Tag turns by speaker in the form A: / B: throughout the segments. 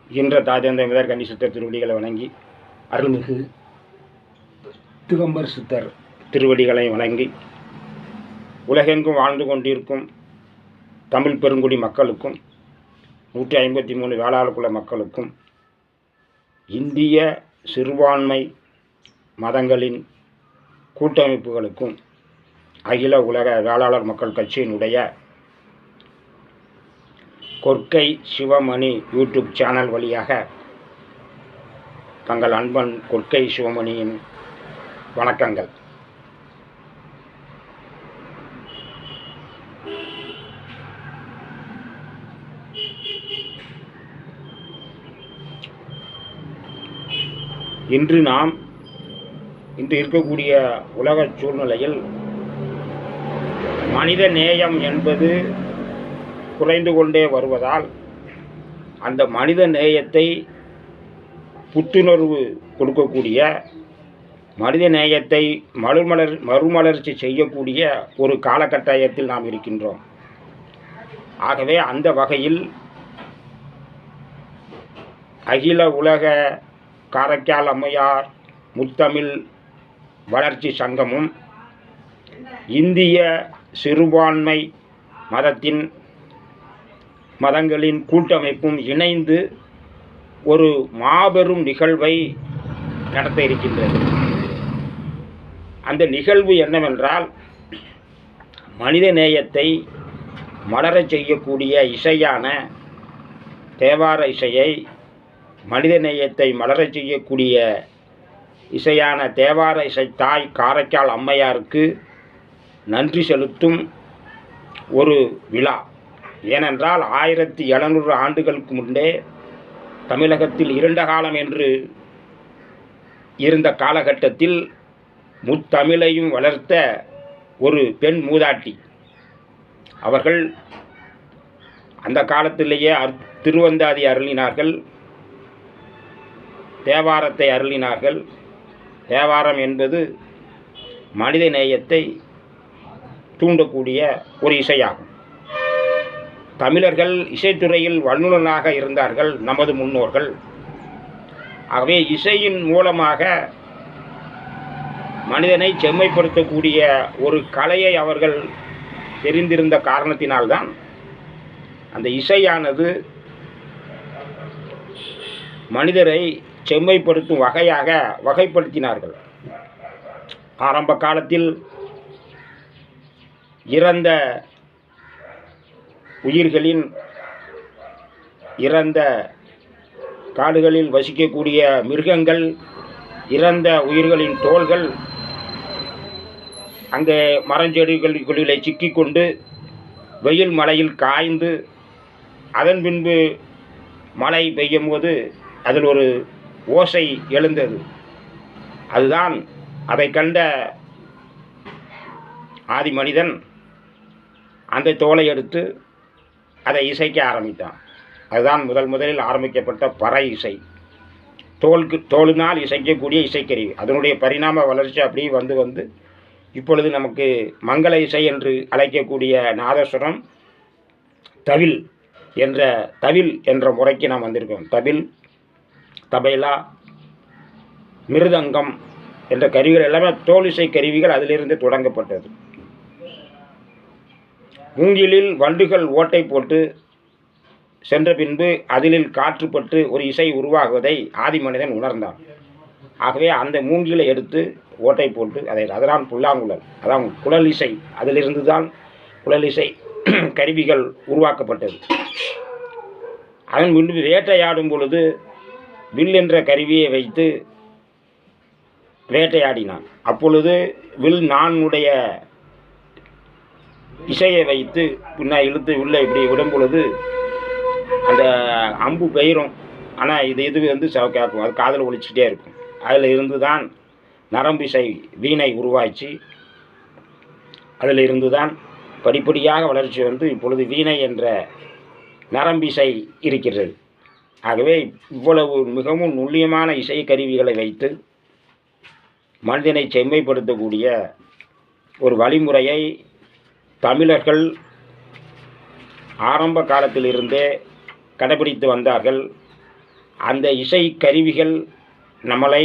A: இன்ற தாஜந்த முதற் கன்னி சித்தர் திருவடிகளை வணங்கி, அருள்மிகு திகம்பர் சித்தர் திருவடிகளை வணங்கி, உலகெங்கும் வாழ்ந்து கொண்டிருக்கும் தமிழ் பெருங்குடி மக்களுக்கும் 153 வேளாளர் குல மக்களுக்கும் இந்திய சிறுபான்மை மதங்களின் கூட்டமைப்புகளுக்கும் அகில உலக வேளாளர் மக்கள் கட்சியினுடைய கொற்கை சிவமணி யூடியூப் சேனல் வழியாக தங்கள் அன்பன் கொற்கை சிவமணியின் வணக்கங்கள். இன்று இருக்கக்கூடிய உலக சூழ்நிலையில் மனித நேயம் என்பது குறைந்து கொண்டே வருவதால் அந்த மனித நேயத்தை புத்துணர்வு கொடுக்கக்கூடிய, மனித நேயத்தை மறுமலர்ச்சி செய்யக்கூடிய ஒரு காலகட்டாயத்தில் நாம் இருக்கின்றோம். ஆகவே அந்த வகையில் அகில உலக காரைக்கால் அம்மையார் முத்தமிழ் வளர்ச்சி சங்கமும் இந்திய சிறுபான்மை மதங்களின் கூட்டமைப்பும் இணைந்து ஒரு மாபெரும் நிகழ்வை நடத்த இருக்கின்றது. அந்த நிகழ்வு என்னவென்றால், மனித நேயத்தை மலரச் செய்யக்கூடிய இசையான தேவார இசையை, மனித நேயத்தை மலரச் செய்யக்கூடிய இசையான தேவார இசை தாய் காரைக்கால் அம்மையாருக்கு நன்றி செலுத்தும் ஒரு விழா. ஏனென்றால் 1700 ஆண்டுகளுக்கு முன்பே தமிழகத்தில் இருண்ட காலம் என்று இருந்த காலகட்டத்தில் முத்தமிழையும் வளர்த்த ஒரு பெண் மூதாட்டி அவர்கள் அந்த காலத்திலேயே திருவந்தாதி அருளினார்கள், தேவாரத்தை அருளினார்கள். தேவாரம் என்பது மனித நேயத்தை தூண்டக்கூடிய ஒரு இசையாகும். தமிழர்கள் இசைத்துறையில் வல்லுநராக இருந்தார்கள் நமது முன்னோர்கள். ஆகவே இசையின் மூலமாக மனிதனை செம்மைப்படுத்தக்கூடிய ஒரு கலையை அவர்கள் தெரிந்திருந்த காரணத்தினால்தான் அந்த இசையானது மனிதரை செம்மைப்படுத்தும் வகையாக வகைப்படுத்தினார்கள். ஆரம்ப காலத்தில் இறந்த உயிர்களின், இறந்த காடுகளில் வசிக்கக்கூடிய மிருகங்கள், இறந்த உயிர்களின் தோள்கள் அங்கே மரஞ்செடிகளுக்குள்ளே சிக்கிக்கொண்டு வெயில் மழையில் காய்ந்து அதன் பின்பு மழை பெய்யும் போது அதில் ஒரு ஓசை எழுந்தது. அதுதான் அதை கண்ட ஆதி மனிதன் அந்த தோலை எடுத்து அதை இசைக்க ஆரம்பித்தான். அதுதான் முதலில் ஆரம்பிக்கப்பட்ட பறை இசை. தோலினால் இசைக்கக்கூடிய இசைக்கருவி. அதனுடைய பரிணாம வளர்ச்சி அப்படியே வந்து இப்பொழுது நமக்கு மங்கள இசை என்று அழைக்கக்கூடிய நாதஸ்வரம், தவில் என்ற முறைக்கு நாம் வந்திருக்கோம். தவில், தபைலா, மிருதங்கம் என்ற கருவிகள் எல்லாமே தோல் இசை கருவிகள் அதிலிருந்து தொடங்கப்பட்டது. மூங்கிலில் வண்டுகள் ஓட்டை போட்டு சென்ற பின்பு அதிலில் காற்றுப்பட்டு ஒரு இசை உருவாகுவதை ஆதி மனிதன் உணர்ந்தான். ஆகவே அந்த மூங்கிலை எடுத்து ஓட்டை போட்டு அதனால் புல்லாங்குழல், அதான் குழல் இசை, அதிலிருந்து தான் குழல் இசை கருவிகள் உருவாக்கப்பட்டது. அதன் முன்பு வேட்டையாடும் பொழுது வில் என்ற கருவியை வைத்து வேட்டையாடினான். அப்பொழுது வில் நானுடைய இசையை வைத்து பின்னால் இழுத்து உள்ளே இப்படி விடும் பொழுது அந்த அம்பு பெயரும். ஆனால் இது வந்து கேட்கும், அது காதில் ஒலிச்சிக்கிட்டே இருக்கும். அதில் இருந்து தான் நரம்பிசை வீணை உருவாச்சு. அதில் இருந்து தான் படிப்படியாக வளர்ச்சி வந்து இப்பொழுது வீணை என்ற நரம்பிசை இருக்கிறது. ஆகவே இவ்வளவு மிகவும் நுண்ணியமான இசை கருவிகளை வைத்து மனிதனை செம்மைப்படுத்தக்கூடிய ஒரு வழிமுறையை தமிழர்கள் ஆரம்ப காலத்திலிருந்தே கடைபிடித்து வந்தார்கள். அந்த இசை கருவிகள் நம்மளை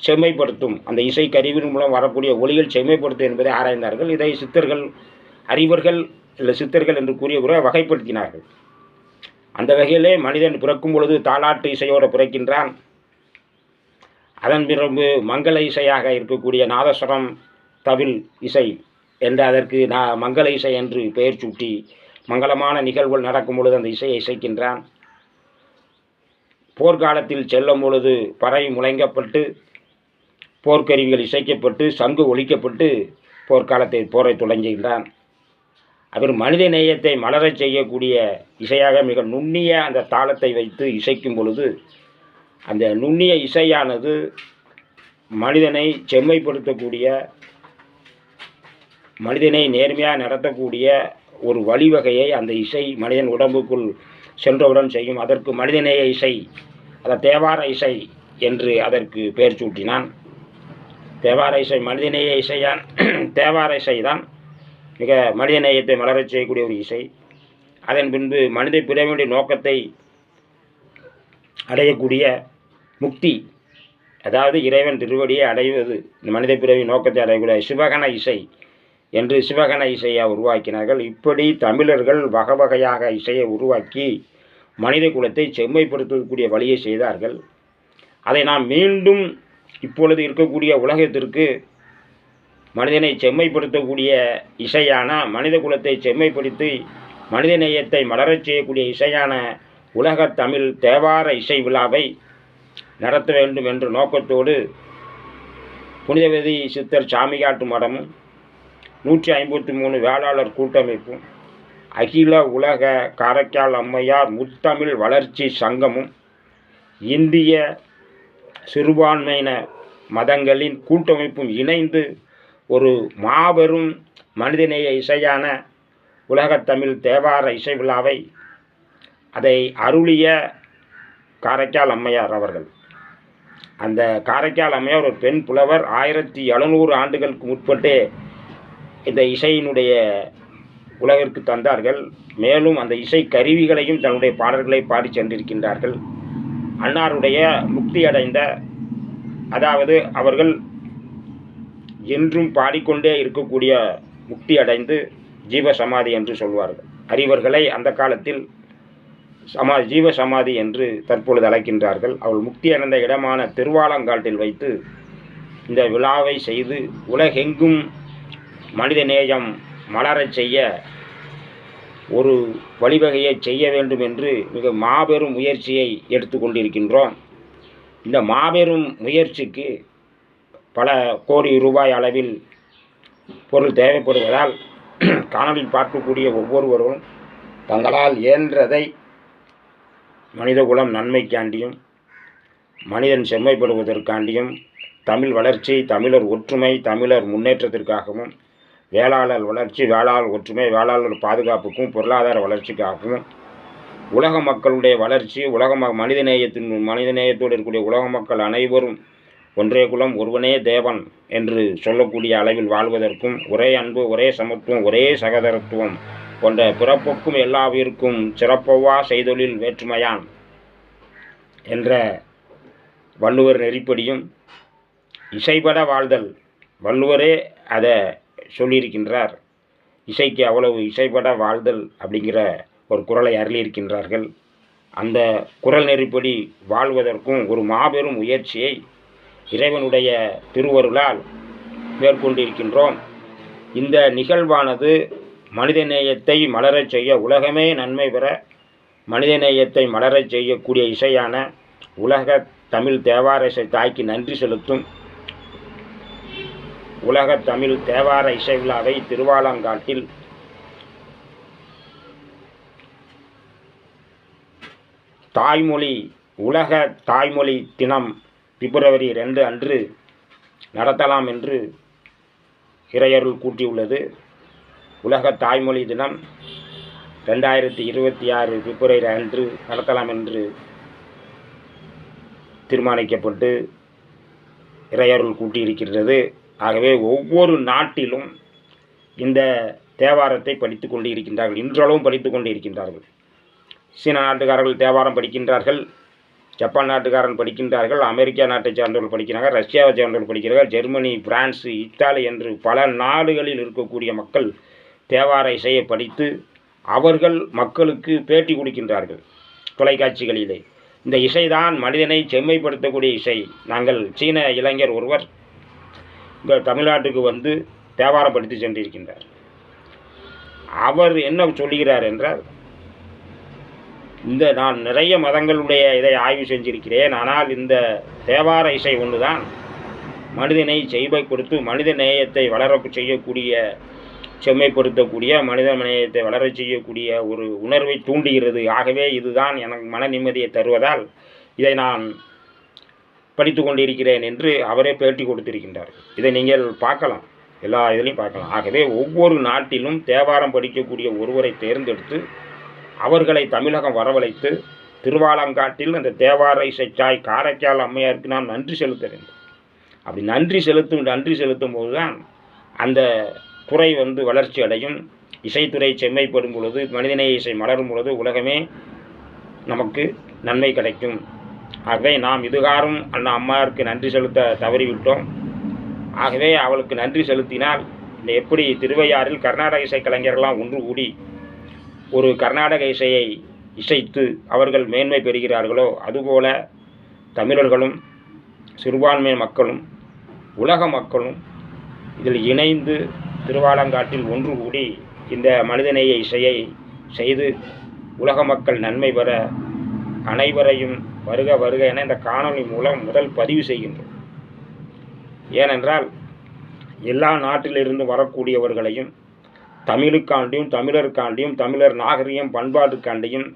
A: செம்மைப்படுத்தும், அந்த இசை கருவியின் மூலம் வரக்கூடிய ஒலிகள் செம்மைப்படுத்தும் என்பதை ஆராய்ந்தார்கள். இதை சித்தர்கள், அறிவர்கள் இல்லை சித்தர்கள் என்று கூறிய வகைப்படுத்தினார்கள். அந்த வகையிலே மனிதன் பிறக்கும் பொழுது தாலாட்டு இசையோடு பிறக்கின்றான். அதன் பிறகு மங்கள இசையாக இருக்கக்கூடிய நாதஸ்வரம், தவில் இசை என்று அதற்கு மங்கள இசை என்று பெயர் சூட்டி மங்களமான நிகழ்வுகள் நடக்கும் பொழுது அந்த இசையை இசைக்கின்றான். போர்க்காலத்தில் செல்லும் பொழுது பறை முழங்கப்பட்டு போர்க்கருவிகள் இசைக்கப்பட்டு சங்கு ஒலிக்கப்பட்டு போரை தொடங்குகின்றான். அவர் மனித நேயத்தை மலரச் செய்யக்கூடிய இசையாக மிக நுண்ணிய அந்த தாளத்தை வைத்து இசைக்கும் பொழுது அந்த நுண்ணிய இசையானது மனிதனை செம்மைப்படுத்தக்கூடிய, மனிதனை நேர்மையாக நடத்தக்கூடிய ஒரு வழிவகையை அந்த இசை மனிதன் உடம்புக்குள் சென்றவுடன் செய்யும். அதற்கு மனிதநேய இசை, அதை தேவார இசை என்று அதற்கு பெயர் சூட்டினான். தேவார இசை மனிதநேய இசையான். தேவார இசை தான் மிக மனிதநேயத்தை மலரச் செய்யக்கூடிய ஒரு இசை. அதன் பின்பு மனித பிறவியுடைய நோக்கத்தை அடையக்கூடிய முக்தி, அதாவது இறைவன் திருவடியை அடைவது, இந்த மனித பிறவி நோக்கத்தை அடையக்கூடிய சிவகண இசை என்று சிவகண இசையை உருவாக்கினார்கள். இப்படி தமிழர்கள் வகை வகையாக இசையை உருவாக்கி மனித குலத்தை செம்மைப்படுத்தக்கூடிய வழியை செய்தார்கள். அதை நாம் மீண்டும் இப்பொழுது இருக்கக்கூடிய உலகத்திற்கு மனிதனை செம்மைப்படுத்தக்கூடிய இசையான, மனித குலத்தை செம்மைப்படுத்தி மனிதநேயத்தை மலரச் செய்யக்கூடிய இசையான உலக தமிழ் தேவார இசை விழாவை நடத்த வேண்டும் என்ற நோக்கத்தோடு புனிதவதி சித்தர் சாமியாட்டு மடமும் 153 வேளாளர் கூட்டமைப்பும் அகில உலக காரைக்கால் அம்மையார் முத்தமிழ் வளர்ச்சி சங்கமும் இந்திய சிறுபான்மையின மதங்களின் கூட்டமைப்பும் இணைந்து ஒரு மாபெரும் மனிதநேய இசையான உலகத்தமிழ் தேவார இசை விழாவை அதை அருளிய காரைக்கால் அம்மையார் அவர்கள். அந்த காரைக்கால் அம்மையார் ஒரு பெண் புலவர். 1700 ஆண்டுகளுக்கு முற்பட்டே இந்த இசையினுடைய உலகிற்கு தந்தார்கள். மேலும் அந்த இசை கருவிகளையும் தன்னுடைய பாடல்களை பாடி சென்றிருக்கின்றார்கள். அன்னாருடைய முக்தி அடைந்த, அதாவது அவர்கள் என்றும் பாடிக்கொண்டே இருக்கக்கூடிய முக்தி அடைந்து ஜீவசமாதி என்று சொல்வார்கள். அறிவர்களை அந்த காலத்தில் ஜீவசமாதி என்று தற்பொழுது அழைக்கின்றார்கள். அவள் முக்தி அடைந்த இடமான திருவாலங்காட்டில் வைத்து இந்த விழாவை செய்து உலகெங்கும் மனித நேயம் மலரச் செய்ய ஒரு வழிவகையை செய்ய வேண்டும் என்று மிக மாபெரும் முயற்சியை எடுத்துக்கொண்டிருக்கின்றோம். இந்த மாபெரும் முயற்சிக்கு பல கோடி ரூபாய் அளவில் பொருள் தேவைப்படுவதால் காணொலியில் பார்க்கக்கூடிய ஒவ்வொருவரும் தங்களால் இயன்றதை மனிதகுலம் நன்மைக்காண்டியும் மனிதன் செம்மைப்படுவதற்காண்டியும் தமிழ் வளர்ச்சி, தமிழர் ஒற்றுமை, தமிழர் முன்னேற்றத்திற்காகவும் வேளாளர் வளர்ச்சி, வேளாளர் ஒற்றுமை, வேளாளர் பாதுகாப்புக்கும் பொருளாதார வளர்ச்சிக்காகவும் உலக மக்களுடைய வளர்ச்சி, மனிதநேயத்தோடு இருக்கக்கூடிய உலக மக்கள் அனைவரும் ஒன்றே குலம் ஒருவனே தேவன் என்று சொல்லக்கூடிய அளவில் வாழ்வதற்கும் ஒரே அன்பு, ஒரே சமத்துவம், ஒரே சகோதரத்துவம் கொண்ட பிறப்புக்கும் எல்லா உயிருக்கும் சிறப்பவா செய்தொழில் வேற்றுமையான் என்ற வள்ளுவர் நெறிப்படியும் இசைபட வாழ்தல், வள்ளுவரே அதை சொல்லியிருக்கின்றார். இசைக்கு அவ்வளவு இசைபட வாழ்தல் அப்படிங்கிற ஒரு குறளை அருளியிருக்கின்றார்கள். அந்த குறள் நெறிப்படி வாழ்வதற்கும் ஒரு மாபெரும் முயற்சியை இறைவனுடைய திருவருளால் மேற்கொண்டிருக்கின்றோம். இந்த நிகழ்வானது மனிதநேயத்தை மலரச் செய்ய, உலகமே நன்மை பெற மனிதநேயத்தை மலரச் செய்யக்கூடிய இசையான உலக தமிழ் தேவார இசை தாய்க்கு நன்றி செலுத்தும் உலக தமிழ் தேவார இசை விழாவை திருவாலங்காட்டில் தாய்மொழி உலக தாய்மொழி தினம் பிப்ரவரி 2 அன்று நடத்தலாம் என்று இறையருள் கூட்டியுள்ளது. உலக தாய்மொழி தினம் 2026 பிப்ரவரி அன்று நடத்தலாம் என்று தீர்மானிக்கப்பட்டு இறையருள் கூட்டியிருக்கிறது. ஆகவே ஒவ்வொரு நாட்டிலும் இந்த தேவாரத்தை படித்து கொண்டு இருக்கின்றார்கள். இன்றளவும் படித்து கொண்டு இருக்கின்றார்கள். சீன நாட்டுக்காரர்கள் தேவாரம் படிக்கின்றார்கள். ஜப்பான் நாட்டுக்காரன் படிக்கின்றார்கள், அமெரிக்கா நாட்டை சார்ந்தவர்கள் படிக்கிறாங்க, ரஷ்யாவை சார்ந்தவர்கள் படிக்கிறார்கள், ஜெர்மனி, பிரான்ஸ், இத்தாலி என்று பல நாடுகளில் இருக்கக்கூடிய மக்கள் தேவார இசையை படித்து அவர்கள் மக்களுக்கு பேட்டி கொடுக்கின்றார்கள் தொலைக்காட்சிகளிலே. இந்த இசைதான் மனிதனை செம்மைப்படுத்தக்கூடிய இசை. நாங்கள் சீன இளைஞர் ஒருவர் இங்கே தமிழ்நாட்டுக்கு வந்து தேவாரம் படித்து சென்றிருக்கின்றார். அவர் என்ன சொல்லுகிறார் என்றால், நான் நிறைய மதங்களுடைய இதை ஆய்வு செஞ்சிருக்கிறேன், ஆனால் இந்த தேவார இசை ஒன்று தான் மனிதனை செய்மைப்படுத்தி மனித நேயத்தை வளர செய்யக்கூடிய, செம்மைப்படுத்தக்கூடிய, மனித நேயத்தை வளர செய்யக்கூடிய ஒரு உணர்வை தூண்டுகிறது. ஆகவே இதுதான் எனக்கு மன நிம்மதியை தருவதால் இதை நான் படித்து கொண்டிருக்கிறேன் என்று அவரே பேட்டி கொடுத்திருக்கின்றார். இதை நீங்கள் பார்க்கலாம், எல்லா இதிலையும் பார்க்கலாம். ஆகவே ஒவ்வொரு நாட்டிலும் தேவாரம் படிக்கக்கூடிய ஒருவரை தேர்ந்தெடுத்து அவர்களை தமிழகம் வரவழைத்து திருவாலங்காட்டில் அந்த தேவார இசைச்சாய் காரைக்கால் அம்மையாருக்கு நாம் நன்றி செலுத்த வேண்டும். அப்படி நன்றி செலுத்தும் போது தான் அந்த துறை வந்து வளர்ச்சி அடையும். இசைத்துறை செம்மைப்படும் பொழுது, மனிதநேய இசை மலரும் பொழுது உலகமே நமக்கு நன்மை கிடைக்கும். ஆகவே நாம் இதுகாரும் அந்த அம்மாருக்கு நன்றி செலுத்த தவறிவிட்டோம். ஆகவே அவளுக்கு நன்றி செலுத்தினால் இந்த எப்படி திருவையாறில் கர்நாடக இசை கலைஞர்கள்லாம் ஒன்று கூடி ஒரு கர்நாடக இசையை இசைத்து அவர்கள் மேன்மை பெறுகிறார்களோ, அதுபோல தமிழர்களும் சிறுபான்மை மக்களும் உலக மக்களும் இதில் இணைந்து திருவாலங்காட்டில் ஒன்று கூடி இந்த மனிதநேய இசையை செய்து உலக மக்கள் நன்மை பெற அனைவரையும் வருக வருக என இந்த காணொளி மூலம் முதல் பதிவு செய்கின்றோம். ஏனென்றால் எல்லா நாட்டிலிருந்து வரக்கூடியவர்களையும் தமிழுக்காண்டியும் தமிழருக்காண்டியும் தமிழர் நாகரிகம் பண்பாட்டுக்காண்டியும்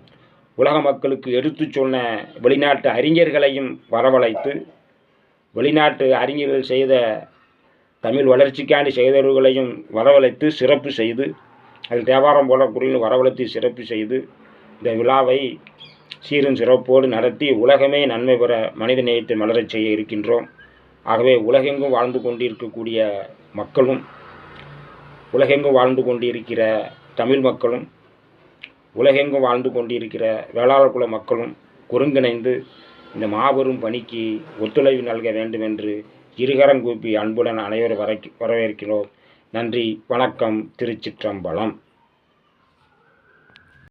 A: உலக மக்களுக்கு எடுத்து சொன்ன வெளிநாட்டு அறிஞர்களையும் வரவழைத்து வெளிநாட்டு அறிஞர்கள் செய்த தமிழ் வளர்ச்சிக்காண்டி செய்தவர்களையும் வரவழைத்து சிறப்பு செய்து அதில் தேவாரம் போடக்கூடிய வரவழைத்து சிறப்பு செய்து இந்த விழாவை சீரும் சிறப்போடு நடத்தி உலகமே நன்மை பெற மனித நேயத்தை மலரச் செய்ய இருக்கின்றோம். ஆகவே உலகெங்கும் வாழ்ந்து கொண்டிருக்கக்கூடிய மக்களும் உலகெங்கும் வாழ்ந்து கொண்டிருக்கிற தமிழ் மக்களும் உலகெங்கும் வாழ்ந்து கொண்டிருக்கிற வேளாளர் குல மக்களும் ஒருங்கிணைந்து இந்த மாபெரும் பணிக்கு ஒத்துழைப்பு நல்க வேண்டும் என்று இருகரம் கூப்பி அன்புடன் அனைவரும் வரவேற்கிறோம். நன்றி, வணக்கம். திருச்சிற்றம்பலம்.